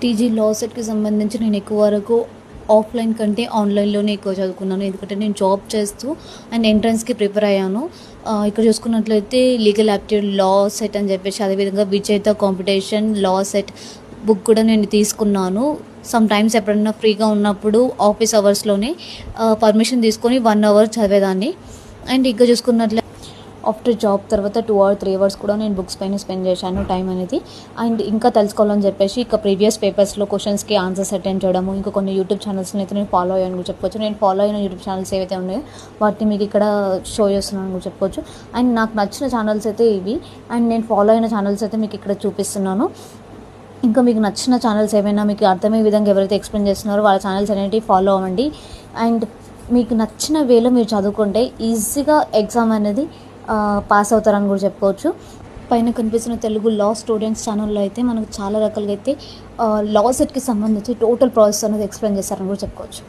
TG లా సెట్‌కి సంబంధించి నేను ఎక్కువ వరకు ఆఫ్‌లైన్ కంటే ఆన్‌లైన్‌లోనే ఎక్కువ చదువుకున్నాను. ఎందుకంటే నేను జాబ్ చేస్తూ అండ్ ఎంట్రన్స్‌కి ప్రిపేర్ అయ్యాను. ఇక్కడ చూసుకున్నట్లయితే లీగల్ యాప్టిట్యూడ్ లా సెట్ అని చెప్పేసి, అదేవిధంగా విజేత కాంపిటీషన్ లా సెట్ బుక్ కూడా నేను తీసుకున్నాను. సమ్ టైమ్స్ ఎప్పుడన్నా ఫ్రీగా ఉన్నప్పుడు ఆఫీస్ అవర్స్‌లోనే పర్మిషన్ తీసుకొని 1 అవర్ చదివేదాన్ని. అండ్ ఇంకా చూసుకున్నట్లయితే ఆఫ్టర్ జాబ్ తర్వాత 2 or 3 అవర్స్ కూడా నేను బుక్స్ పైన స్పెండ్ చేశాను టైం అనేది. అండ్ ఇంకా తెలుసుకోవాలని చెప్పేసి ఇక ప్రీవియస్ పేపర్స్లో క్వశ్చన్స్కి ఆన్సర్స్ అటెండ్ చేయడము, ఇంకా కొన్ని యూట్యూబ్ ఛానల్స్ని అయితే నేను ఫాలో అయ్యాను కూడా చెప్పుకోవచ్చు. నేను ఫాలో అయిన యూట్యూబ్ ఛానల్స్ ఏవైతే ఉన్నాయో వాటిని మీకు ఇక్కడ షో చేస్తున్నాను కూడా చెప్పుకోవచ్చు. అండ్ నాకు నచ్చిన ఛానల్స్ అయితే ఇవి, అండ్ నేను ఫాలో అయిన ఛానల్స్ అయితే మీకు ఇక్కడ చూపిస్తున్నాను. ఇంకా మీకు నచ్చిన ఛానల్స్ ఏమైనా మీకు అర్థమయ్యే విధంగా ఎవరైతే ఎక్స్ప్లెయిన్ చేస్తున్నారో వాళ్ళ ఛానల్స్ అనేవి ఫాలో అవ్వండి. అండ్ మీకు నచ్చిన వేలో మీరు చదువుకుంటే ఈజీగా ఎగ్జామ్ అనేది పాస్ అవుతారని కూడా చెప్పుకోవచ్చు. పైన కనిపిస్తున్న తెలుగు లా స్టూడెంట్స్ ఛానల్లో అయితే మనకు చాలా రకాలుగా అయితే లా సెట్కి సంబంధించి టోటల్ ప్రాసెస్ అనేది ఎక్స్ప్లెయిన్ చేస్తారని కూడా చెప్పుకోవచ్చు.